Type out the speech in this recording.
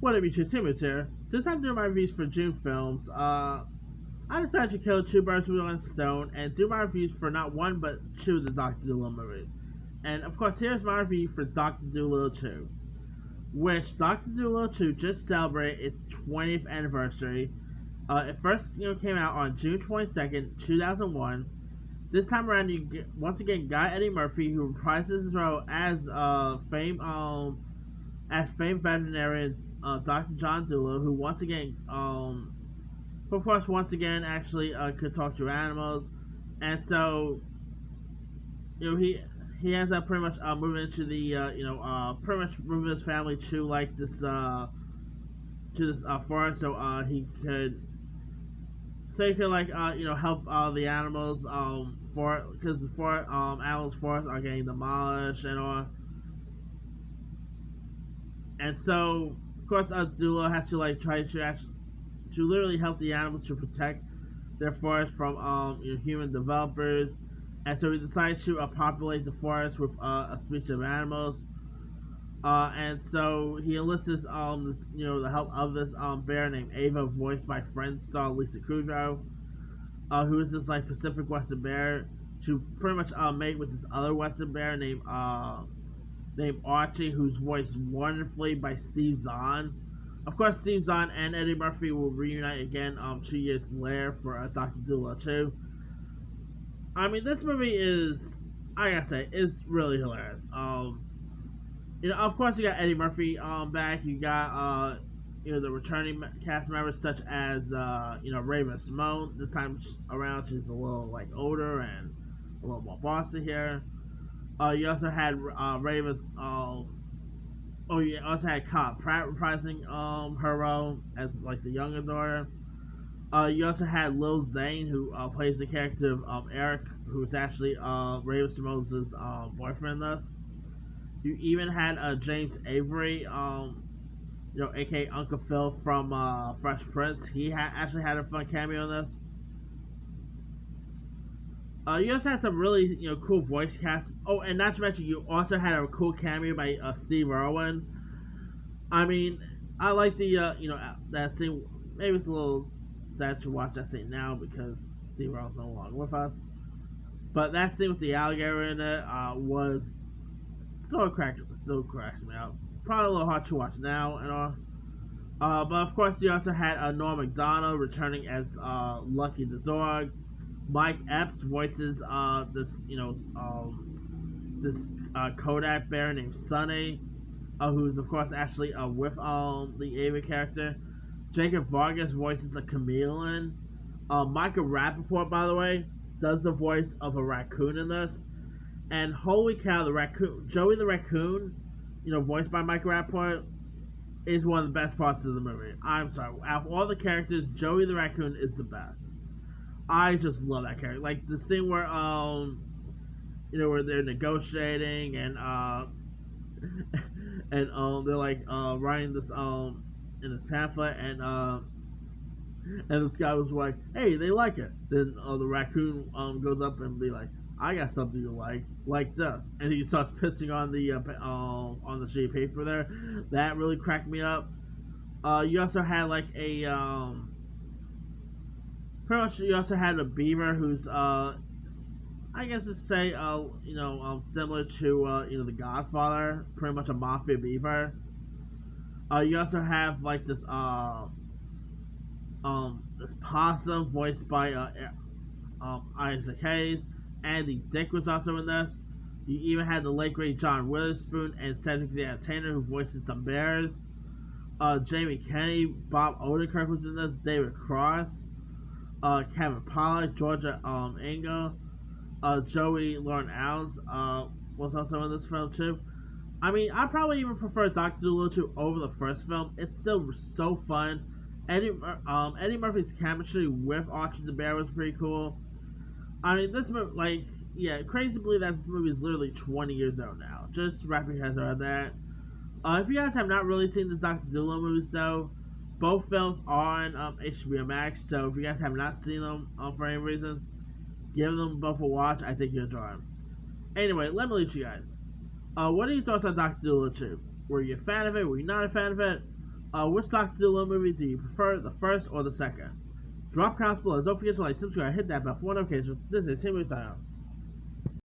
What up, YouTube? Tim is here. Since I'm doing my reviews for June films, I decided to kill two birds with one stone and do my reviews for not one but two of the Dr. Dolittle movies. And of course, here's my review for Dr. Dolittle 2, which Dr. Dolittle 2 just celebrated its 20th anniversary. It first came out on June 22nd, 2001. This time around, you get, once again, Guy Eddie Murphy, who reprises his role as famed veterinarian Dr. John Dolittle, who once again, actually could talk to animals, and so he ends up pretty much moving into the pretty much moving his family to like this forest, so he could like help the animals because the animals forests are getting demolished and all. And so, of course, Dolittle has to like try to literally help the animals to protect their forest from human developers. And so he decides to populate the forest with a species of animals. And so he enlists the help of this bear named Ava, voiced by Friends star Lisa Kudrow, who is this like Pacific Western bear, to pretty much mate with this other Western bear named Archie, who's voiced wonderfully by Steve Zahn. Of course, Steve Zahn and Eddie Murphy will reunite again 2 years later for Dr. Dolittle 2. I mean, this movie is, I gotta say, is really hilarious. Of course, you got Eddie Murphy back. You got the returning cast members such as Raven Simone. This time around, she's a little like older and a little more bossy here. You also had Raven. You also had Cobb Pratt reprising her role as like the younger daughter. You also had Lil Zane, who plays the character of Eric, who's actually Raven Simone's boyfriend. Thus, you even had James Avery, aka Uncle Phil from Fresh Prince. He actually had a fun cameo in this. You also had some really cool voice cast. Oh, and not to mention, you also had a cool cameo by Steve Irwin. I mean, I like the that scene. Maybe it's a little sad to watch that scene now because Steve Irwin's no longer with us. But that scene with the alligator in it was still cracks me up. Probably a little hard to watch now and all. But of course, you also had Norm Macdonald returning as Lucky the dog. Mike Epps voices this Kodak bear named Sonny, who's of course actually with the Ava character. Jacob Vargas voices a chameleon. Micah Rappaport, by the way, does the voice of a raccoon in this. And holy cow, the raccoon, Joey the raccoon, voiced by Micah Rappaport, is one of the best parts of the movie. I'm sorry, out of all the characters, Joey the raccoon is the best. I just love that character. Like the scene where where they're negotiating and they're like writing this in this pamphlet and this guy was like, "Hey, they like it." Then the raccoon goes up and be like, "I got something you like this," and he starts pissing on the sheet of paper there. That really cracked me up. You also had like a pretty much you also had a beaver who's I guess to say similar to the Godfather, pretty much a mafia beaver. You also have like this possum voiced by Isaac Hayes. Andy Dick was also in this. You even had the late great John Witherspoon and Cedric the Entertainer, who voices some bears. Jamie Kennedy, Bob Odenkirk was in this. David Cross, Kevin Pollak, Georgia Engel, Joey Lauren Allen was also in this film too. I mean, I probably even prefer Dr. Dolittle 2 over the first film. It's still so fun. Eddie Murphy's chemistry with Archie the Bear was pretty cool. I mean, this movie, crazy to believe that this movie is literally 20 years old now. Just wrap your heads around that. If you guys have not really seen the Dr. Dolittle movies, though, both films are on HBO Max, so if you guys have not seen them for any reason, give them both a watch. I think you'll enjoy them. Anyway, let me leave you guys. What are your thoughts on Dr. Dolittle 2? Were you a fan of it? Were you not a fan of it? Which Doctor Dolittle movie do you prefer, the first or the second? Drop comments below. Don't forget to like, subscribe, hit that bell for notifications. This is Movie Sign Out.